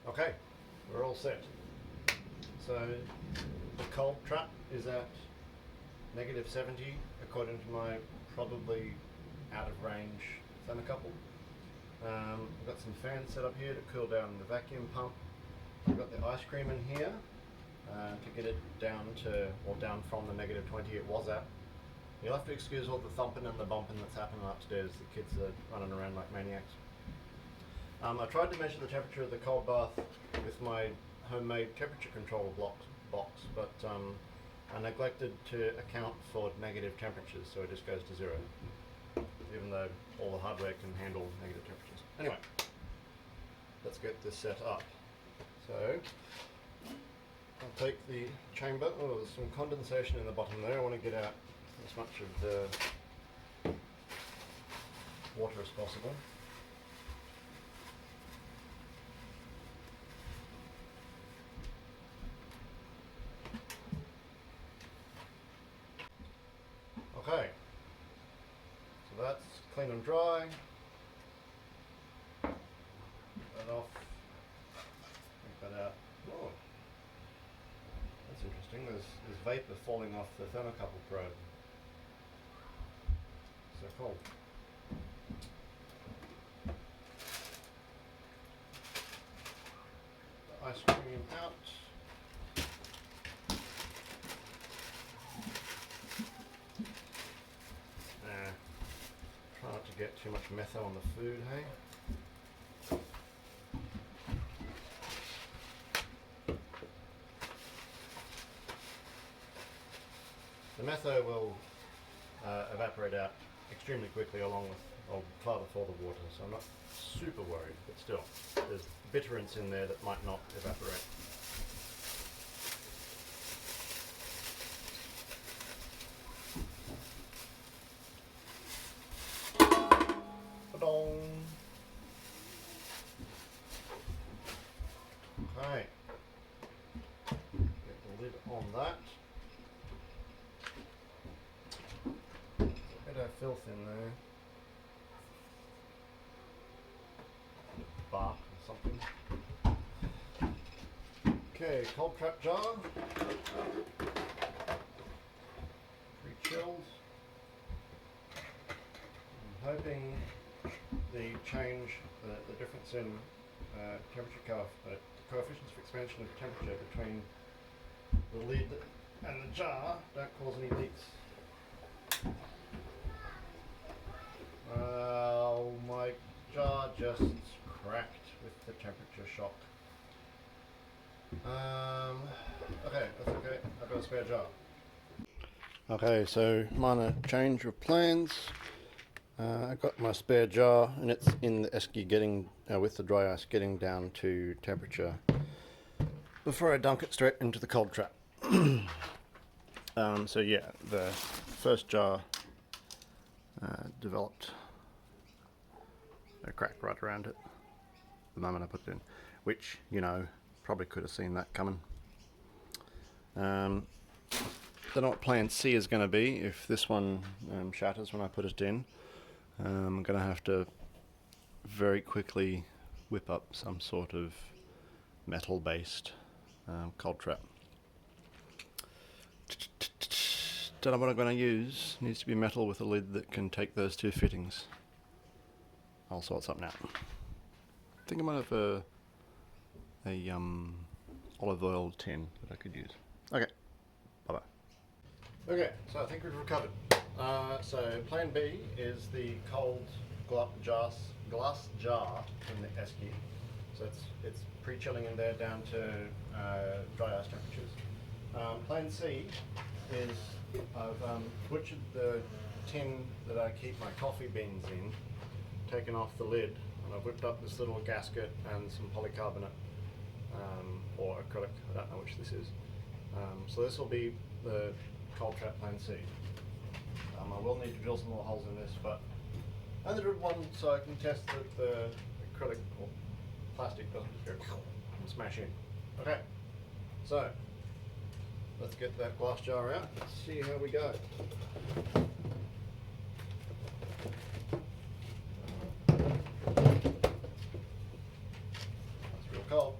Okay, we're all set. So the cold trap is at -70 according to my probably out of range thermocouple. I've got some fans set up here to cool down the vacuum pump. I've got the ice cream in here to get it down to, or down from the -20 it was at. You'll have to excuse all the thumping and the bumping that's happening upstairs. The kids are running around like maniacs. I tried to measure the temperature of the cold bath with my homemade temperature control box, but I neglected to account for negative temperatures, so it just goes to 0, even though all the hardware can handle negative temperatures. Anyway, let's get this set up. So I'll take the chamber. Oh, there's some condensation in the bottom there. I want to get out as much of the water as possible. Okay, so that's clean and dry. That off. Take that out. Oh, that's interesting. There's vapor falling off the thermocouple probe. So cold. The ice cream out. Try not to get too much metho on the food, hey? The metho will evaporate out extremely quickly along with, or far before the water, so I'm not super worried, but still, there's bitterants in there that might not evaporate. Okay, get the lid on that. There's a bit of filth in there. Bark or something. Okay, cold trap jar. Pre-chilled. I'm hoping the change, the difference in temperature coefficients of expansion of temperature between the lid and the jar don't cause any leaks. My jar just cracked with the temperature shock. Okay, that's okay. I've got a spare jar. Okay, so minor change of plans. I got my spare jar and it's in the esky getting, with the dry ice getting down to temperature before I dunk it straight into the cold trap. So yeah, the first jar developed a crack right around it the moment I put it in, which, you know, probably could have seen that coming. Don't know what plan C is going to be if this one shatters when I put it in. I'm going to have to very quickly whip up some sort of metal based cold trap. Don't know what I'm going to use. Needs to be metal with a lid that can take those two fittings. I'll sort something out. I think I might have a olive oil tin that I could use. Okay, bye bye. Okay, so I think we've recovered. So plan B is the cold glass jar in the esky. So it's pre-chilling in there down to dry ice temperatures. Plan C is I've butchered the tin that I keep my coffee beans in, taken off the lid, and I've whipped up this little gasket and some polycarbonate or acrylic, I don't know which this is. So this will be the cold trap plan C. I will need to drill some more holes in this, but I only drilled one so I can test that the acrylic or plastic doesn't just go and smash in. Okay, so let's get that glass jar out and see how we go. That's real cold.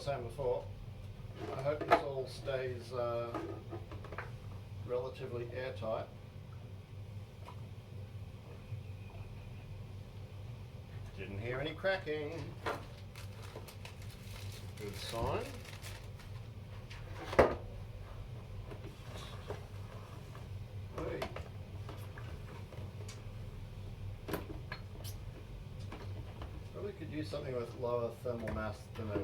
saying before, I hope this all stays relatively airtight. Didn't hear any cracking. Good sign. Hey. Probably could use something with lower thermal mass than a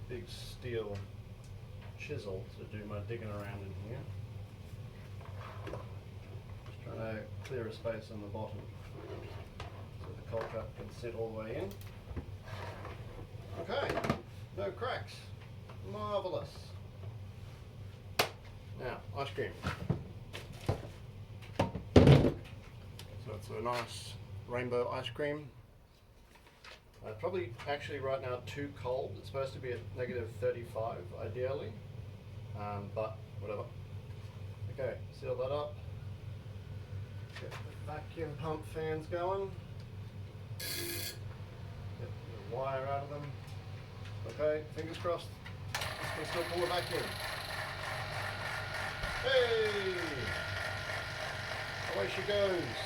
big steel chisel to do my digging around in here. Just trying to clear a space on the bottom so the coal trap can sit all the way in. Okay, no cracks. Marvellous. Now, ice cream. So it's a nice rainbow ice cream. Probably actually right now too cold. It's supposed to be at -35 ideally, but whatever. Okay, seal that up. Get the vacuum pump fans going. Get the wire out of them. Okay, fingers crossed. This can still pull a vacuum. Hey! Away she goes.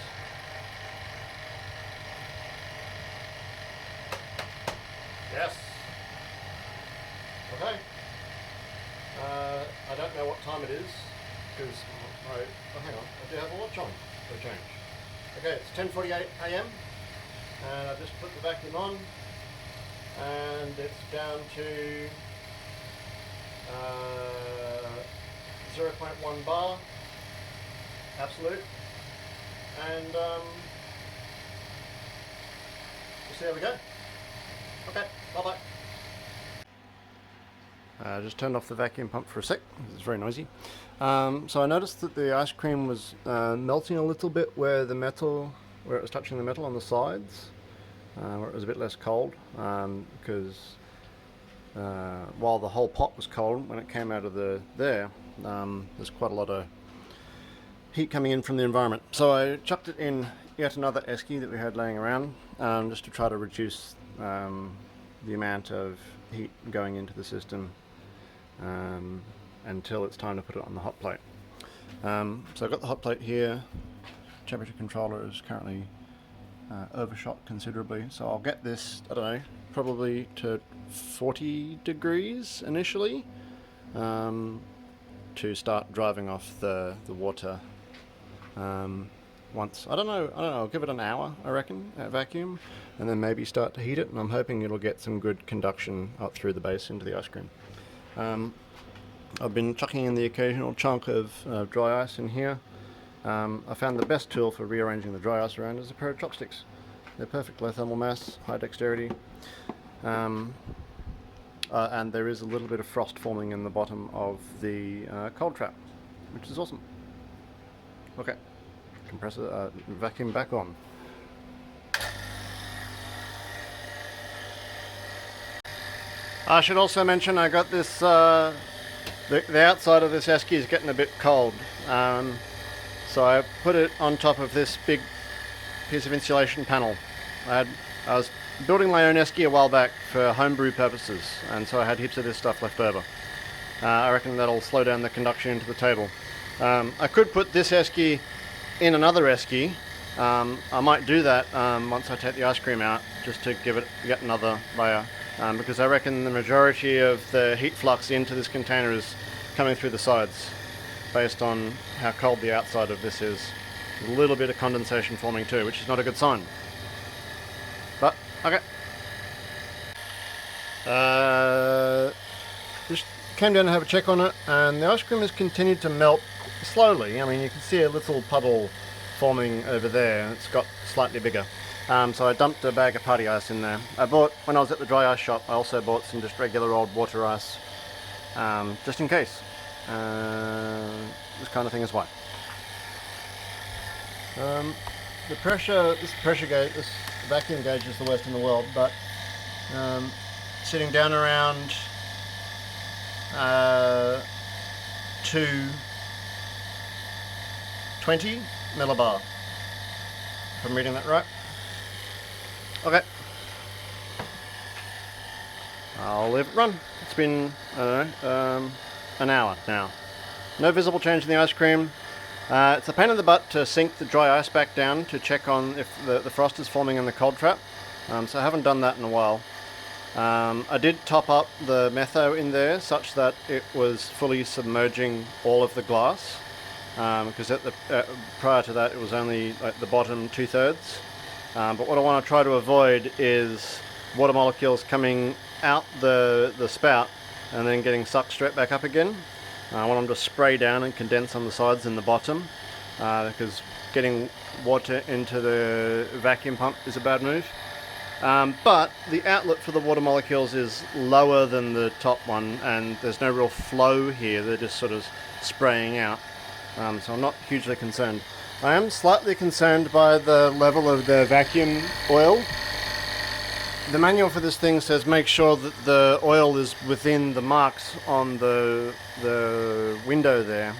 Yes. Okay. I don't know what time it is because oh, hang on, I do have a watch on for a change. Okay, it's 10:48 a.m. and I've just put the vacuum on, and it's down to 0.1 bar, absolute, and we'll see how we go. Okay, bye-bye. Just turned off the vacuum pump for a sec. It's very noisy. So I noticed that the ice cream was melting a little bit where the metal, where it was touching the metal on the sides, where it was a bit less cold, because while the whole pot was cold, when it came out of there's quite a lot of heat coming in from the environment. So I chucked it in yet another esky that we had laying around, just to try to reduce the amount of heat going into the system until it's time to put it on the hot plate. So I've got the hot plate here. Temperature controller is currently overshot considerably, so I'll get this, I don't know, probably to 40 degrees initially, to start driving off the water. Once, I don't know, I'll give it an hour, I reckon, at vacuum, and then maybe start to heat it, and I'm hoping it'll get some good conduction up through the base into the ice cream. I've been chucking in the occasional chunk of dry ice in here. I found the best tool for rearranging the dry ice around is a pair of chopsticks. They're perfect, low thermal mass, high dexterity, and there is a little bit of frost forming in the bottom of the cold trap, which is awesome. Okay. Compressor, vacuum back on. I should also mention I got this, the outside of this esky is getting a bit cold, so I put it on top of this big piece of insulation panel. I was building my own esky a while back for homebrew purposes, and so I had heaps of this stuff left over. I reckon that'll slow down the conduction into the table. I could put this esky in another esky. I might do that once I take the ice cream out, just to give it yet another layer, because I reckon the majority of the heat flux into this container is coming through the sides, based on how cold the outside of this is. There's a little bit of condensation forming too, which is not a good sign. But, okay. Just came down to have a check on it, and the ice cream has continued to melt slowly. I mean, you can see a little puddle forming over there. It's got slightly bigger. So I dumped a bag of party ice in there. I bought, when I was at the dry ice shop, I also bought some just regular old water ice, just in case. This kind of thing is why. The pressure, this pressure gauge, this vacuum gauge is the worst in the world, but sitting down around 220 millibar, if I'm reading that right. Okay. I'll leave it run. It's been, I don't know, an hour now. No visible change in the ice cream. It's a pain in the butt to sink the dry ice back down to check on if the frost is forming in the cold trap. So I haven't done that in a while. I did top up the metho in there such that it was fully submerging all of the glass, because prior to that it was only like the bottom 2/3. But what I want to try to avoid is water molecules coming out the spout and then getting sucked straight back up again. I want them to spray down and condense on the sides and the bottom, because getting water into the vacuum pump is a bad move. But the outlet for the water molecules is lower than the top one, and there's no real flow here. They're just sort of spraying out. So I'm not hugely concerned. I am slightly concerned by the level of the vacuum oil. The manual for this thing says make sure that the oil is within the marks on the window there.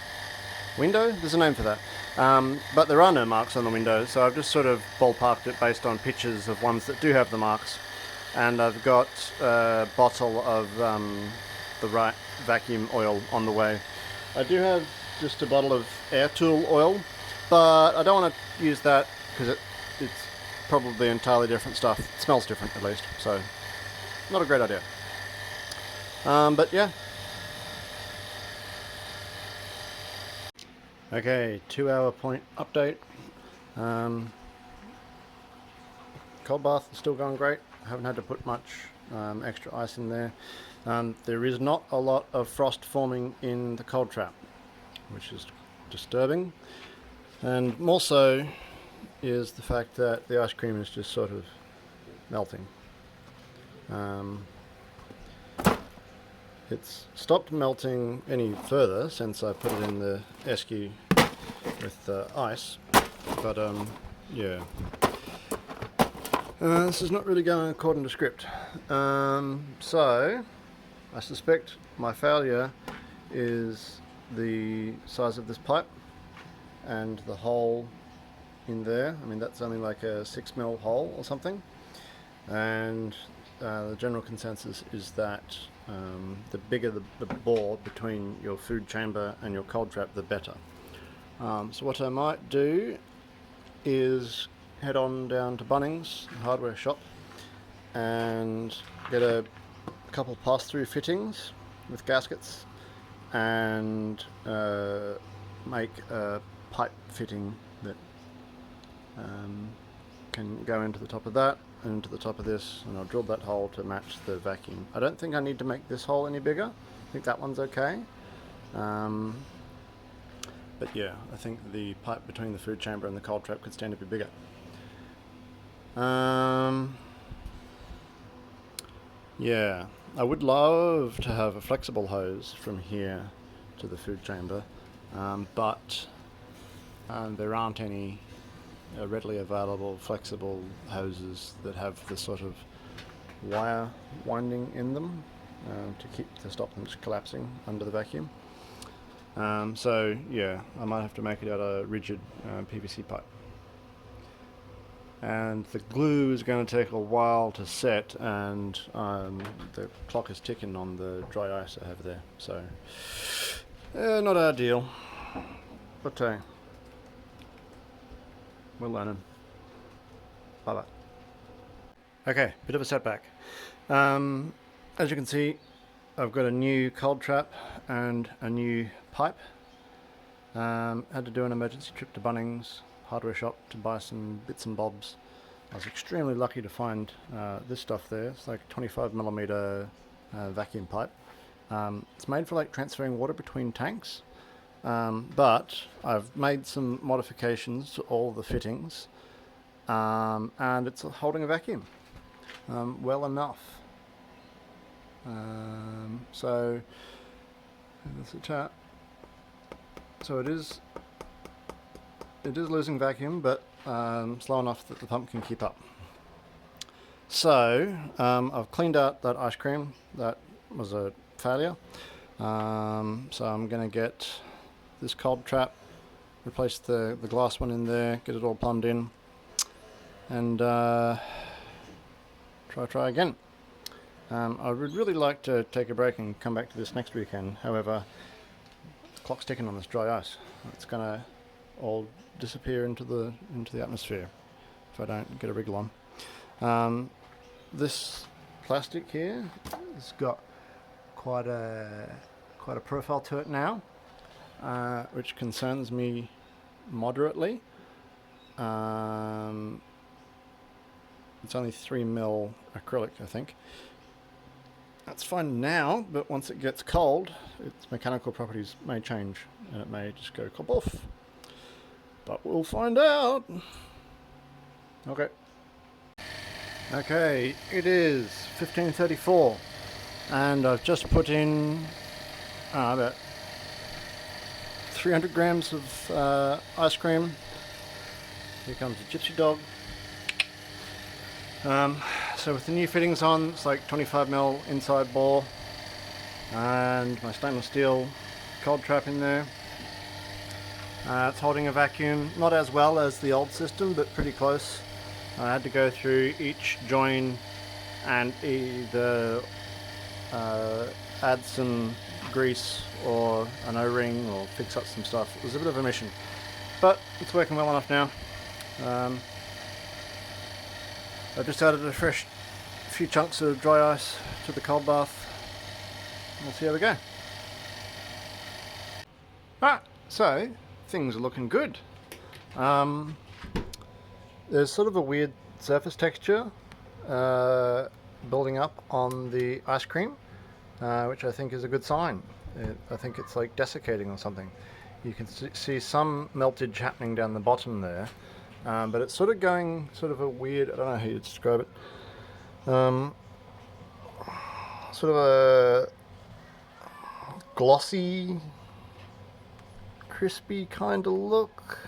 Window? There's a name for that. But there are no marks on the window, so I've just sort of ballparked it based on pictures of ones that do have the marks. And I've got a bottle of the right vacuum oil on the way. I do have just a bottle of air tool oil, but I don't want to use that because it's probably entirely different stuff. It smells different at least, so not a great idea. But yeah. Okay, 2-hour point update. Cold bath is still going great. I haven't had to put much extra ice in there. There is not a lot of frost forming in the cold trap, which is disturbing. And more so is the fact that the ice cream is just sort of melting. It's stopped melting any further since I put it in the esky with ice, but yeah, this is not really going according to script. So I suspect my failure is the size of this pipe and the hole in there. I mean, that's only like a 6mm hole or something, and the general consensus is that the bigger the bore between your food chamber and your cold trap, the better. So what I might do is head on down to Bunnings hardware shop and get a couple pass-through fittings with gaskets and make a pipe fitting that can go into the top of that and into the top of this, and I'll drill that hole to match the vacuum. I don't think I need to make this hole any bigger. I think that one's okay. But yeah, I think the pipe between the food chamber and the cold trap could stand to be bigger. Yeah, I would love to have a flexible hose from here to the food chamber, but there aren't any readily available flexible hoses that have the sort of wire winding in them to stop them just collapsing under the vacuum. So yeah, I might have to make it out of rigid PVC pipe. And the glue is going to take a while to set, and the clock is ticking on the dry ice I have there. So not ideal, but we're learning. Bye-bye. Okay, bit of a setback. As you can see, I've got a new cold trap and a new pipe. Had to do an emergency trip to Bunnings hardware shop to buy some bits and bobs. I was extremely lucky to find this stuff there. It's like 25mm vacuum pipe. It's made for like transferring water between tanks. But I've made some modifications to all the fittings, and it's holding a vacuum well enough. So that's a tap. So it is losing vacuum, but slow enough that the pump can keep up. So I've cleaned out that ice cream. That was a failure. So I'm going to get this cold trap, replace the glass one in there, get it all plumbed in, and try again. I would really like to take a break and come back to this next weekend. However, the clock's ticking on this dry ice. It's gonna all disappear into the atmosphere if I don't get a wriggle on. This plastic here has got quite a profile to it now, which concerns me moderately. It's only 3mm acrylic, I think. That's fine now, but once it gets cold, its mechanical properties may change and it may just go kaboff. But we'll find out. Okay. Okay, it is 15:34 and I've just put in about 300 grams of ice cream. Here comes the gypsy dog. So with the new fittings on, it's like 25mm inside bore and my stainless steel cold trap in there. It's holding a vacuum, not as well as the old system, but pretty close. I had to go through each join and either add some grease or an O-ring or fix up some stuff. It was a bit of a mission, but it's working well enough now. I've just added a fresh few chunks of dry ice to the cold bath. We'll see how we go. So things are looking good. There's sort of a weird surface texture building up on the ice cream, which I think is a good sign. I think it's like desiccating or something. You can see some meltage happening down the bottom there. But it's sort of going sort of a weird, I don't know how you describe it, sort of a glossy, crispy kind of look.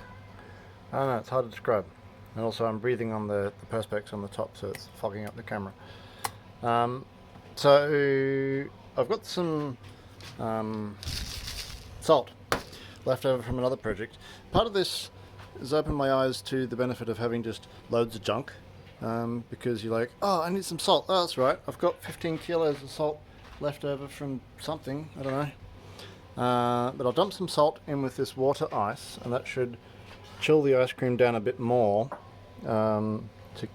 I don't know, it's hard to describe. And also I'm breathing on the perspex on the top, so it's fogging up the camera. So I've got some salt left over from another project. Part of this has opened my eyes to the benefit of having just loads of junk, because you're like, oh, I need some salt. Oh, that's right, I've got 15 kilos of salt left over from something, I don't know. But I'll dump some salt in with this water ice, and that should chill the ice cream down a bit more, to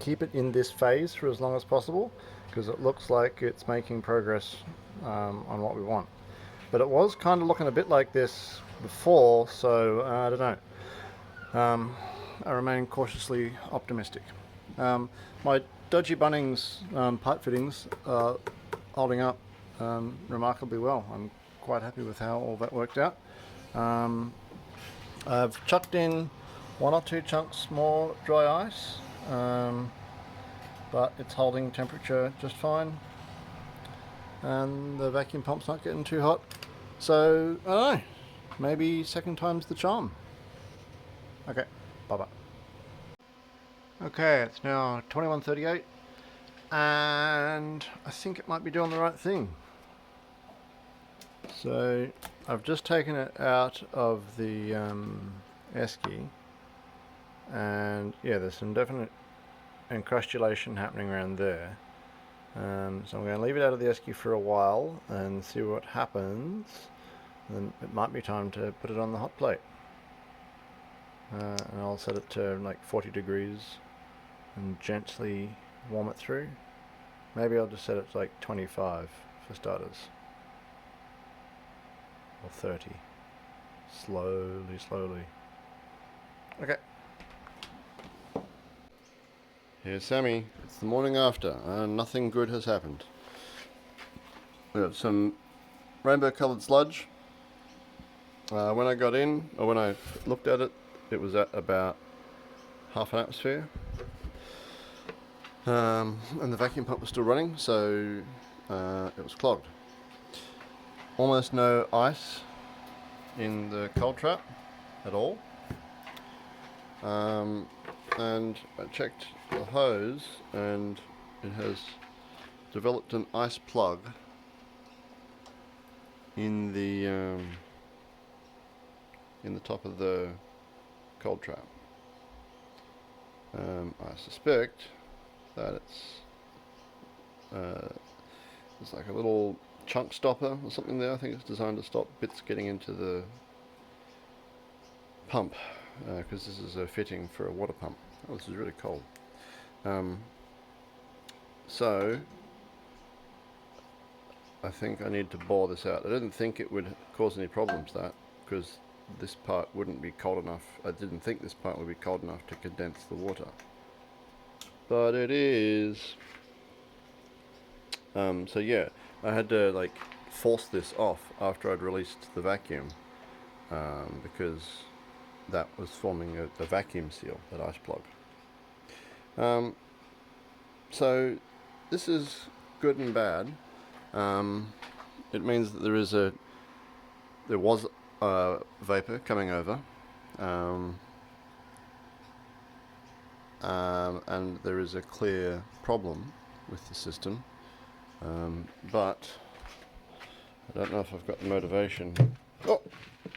keep it in this phase for as long as possible, because it looks like it's making progress on what we want. But it was kind of looking a bit like this before, so I don't know. I remain cautiously optimistic. My dodgy Bunnings pipe fittings are holding up remarkably well. I'm quite happy with how all that worked out. I've chucked in 1 or 2 chunks more dry ice, but it's holding temperature just fine, and the vacuum pump's not getting too hot. So I don't know, maybe second time's the charm. Okay, bye-bye. Okay, it's now 21:38 and I think it might be doing the right thing. So I've just taken it out of the esky, and yeah, there's some definite encrustulation happening around there. So I'm going to leave it out of the esky for a while and see what happens. Then it might be time to put it on the hot plate. And I'll set it to like 40 degrees and gently warm it through. Maybe I'll just set it to like 25 for starters, or 30. Slowly. Okay. Here's Sammy. It's the morning after and nothing good has happened. We got some rainbow coloured sludge. When I got in, or when I looked at it, it was at about half an atmosphere. And the vacuum pump was still running, so it was clogged. Almost no ice in the cold trap at all. And I checked the hose and it has developed an ice plug in the top of the cold trap. I suspect that it's there's like a little chunk stopper or something there. I think it's designed to stop bits getting into the pump, because this is a fitting for a water pump. Oh, this is really cold. So I think I need to bore this out. I didn't think it would cause any problems, that, because this part wouldn't be cold enough. I didn't think this part would be cold enough to condense the water, but it is. So yeah, I had to like force this off after I'd released the vacuum, because that was forming a vacuum seal, that ice plug. So this is good and bad. It means that there was vapor coming over, and there is a clear problem with the system, but I don't know if I've got the motivation. Oh,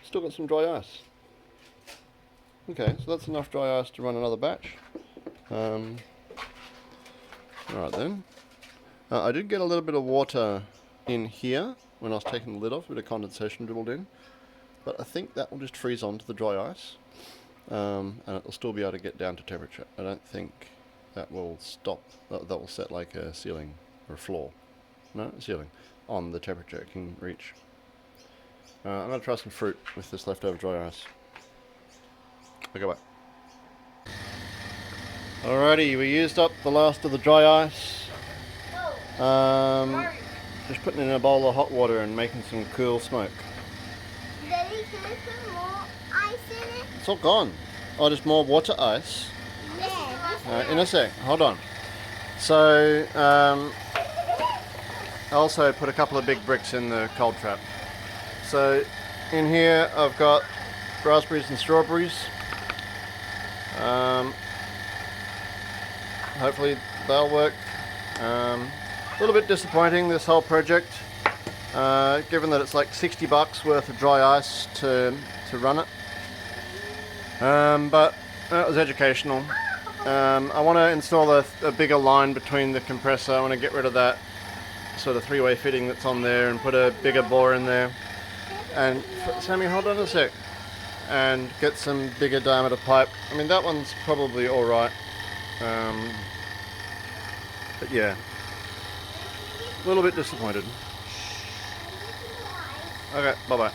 still got some dry ice. Okay, so that's enough dry ice to run another batch. Alright then. I did get a little bit of water in here when I was taking the lid off, a bit of condensation dribbled in, but I think that will just freeze onto the dry ice, and it will still be able to get down to temperature. I don't think that will stop, that will set like a ceiling or a floor, no, a ceiling, on the temperature it can reach. I'm going to try some fruit with this leftover dry ice. I'll go back. Alrighty, we used up the last of the dry ice. Just putting it in a bowl of hot water and making some cool smoke. Daddy, can I put more ice in it? It's all gone. Oh, just more water ice. Yeah. In a sec, hold on. So, I also put a couple of big bricks in the cold trap. So, in here I've got raspberries and strawberries. Hopefully they'll work. A little bit disappointing, this whole project, given that it's like $60 worth of dry ice to run it. But it was educational. I want to install a bigger line between the compressor. I want to get rid of that sort of three-way fitting that's on there and put a bigger bore in there. And Sammy, hold on a sec. And get some bigger diameter pipe. I mean, that one's probably alright. But yeah, a little bit disappointed. Okay, bye-bye.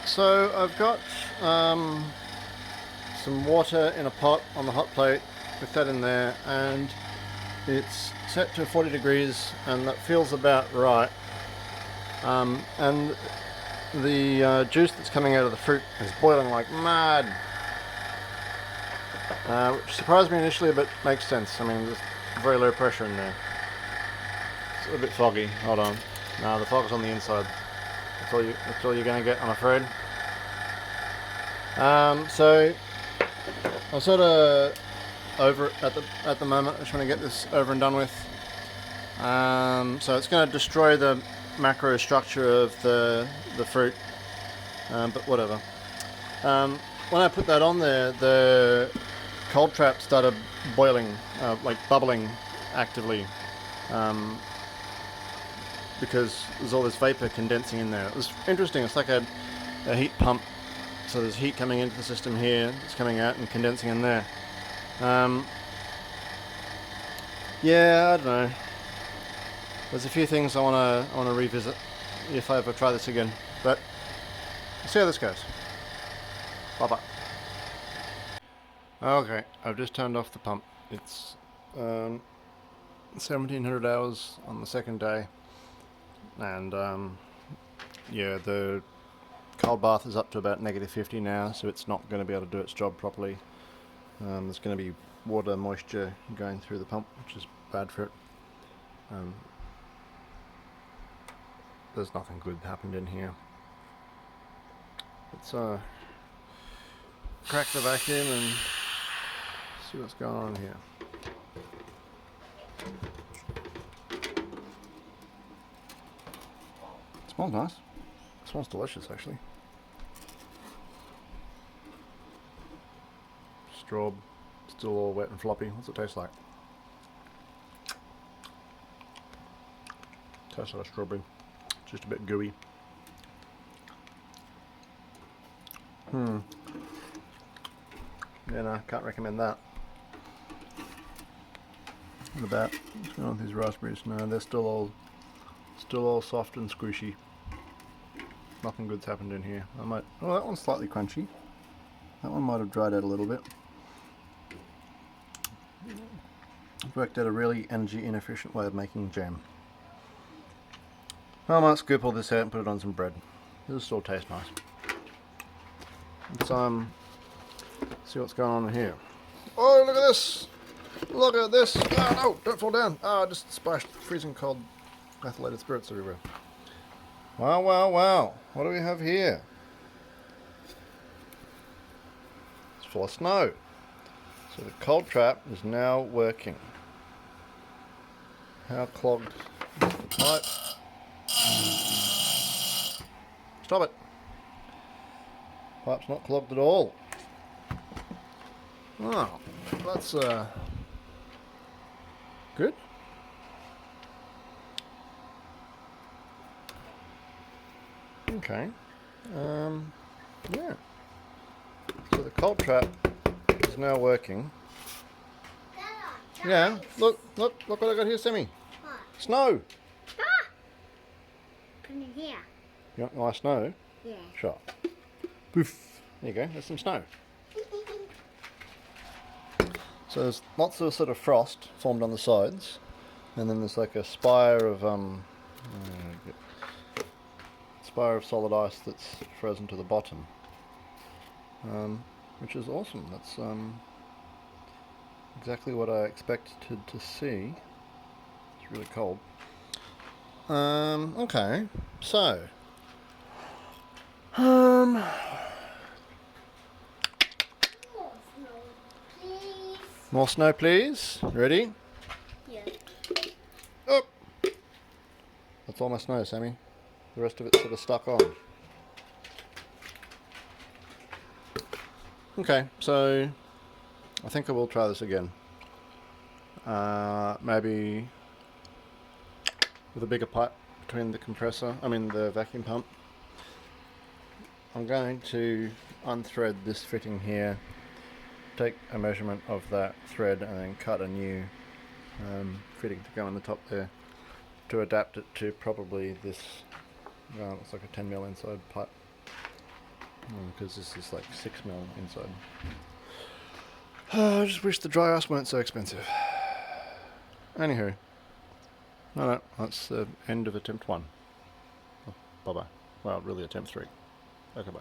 So I've got some water in a pot on the hot plate, with that in there, and it's set to 40 degrees, and that feels about right. And the juice that's coming out of the fruit is boiling like mad, which surprised me initially, but makes sense. I mean, there's very low pressure in there. It's a bit foggy. Hold on. No, the fog's on the inside. That's all you're going to get, I'm afraid. So I'm sort of over it at the moment. I just want to get this over and done with. So it's going to destroy the macro structure of the fruit, but whatever. When I put that on there, the cold trap started boiling, like bubbling actively, because there's all this vapor condensing in there. It was interesting. It's like a heat pump. So there's heat coming into the system here, it's coming out and condensing in there. Yeah, I don't know. There's a few things I want to revisit if I ever try this again. But let's see how this goes. Bye bye. Okay, I've just turned off the pump. It's 1700 hours on the second day, and yeah, the cold bath is up to about -50 now, so it's not going to be able to do its job properly. There's going to be water moisture going through the pump, which is bad for it. There's nothing good happened in here. Let's crack the vacuum and see what's going on here. It smells nice. It smells delicious, actually. Straw, still all wet and floppy. What's it taste like? Tastes like a strawberry. Just a bit gooey. Yeah, no, can't recommend that. What about what's going on with these raspberries? No, they're still all soft and squishy. Nothing good's happened in here. I might. Oh, that one's slightly crunchy. That one might have dried out a little bit. I've worked out a really energy inefficient way of making jam. I might scoop all this out and put it on some bread. It'll still taste nice. Let's see what's going on in here. Oh, look at this! Look at this! Oh no, don't fall down! Oh, I just splashed freezing cold methylated spirits everywhere. Wow, wow, wow. What do we have here? It's full of snow. So the cold trap is now working. How clogged is the pipe? Stop it. Pipe's not clogged at all. Oh, that's good. Okay. Yeah. So the cold trap is now working. Yeah. Look what I got here, Sammy. What? Snow. Ah! Put it here. You want nice snow? Yeah. Sure. Poof. There you go. There's some snow. So there's lots of sort of frost formed on the sides, and then there's like a spire of solid ice that's frozen to the bottom, which is awesome. That's exactly what I expected to see. It's really cold. Okay, so more snow, please. Ready? Yeah. Oh! That's all my snow, Sammy. The rest of it's sort of stuck on. Okay, so I think I will try this again. Maybe with a bigger pipe between the the vacuum pump. I'm going to unthread this fitting here, take a measurement of that thread and then cut a new fitting to go on the top there to adapt it to probably this, looks like a 10mm inside pipe, because this is like 6mm inside. I just wish the dry ice weren't so expensive. Anywho, alright, that's the end of attempt 1. Oh, bye bye. Well, really attempt 3. Okay, bye.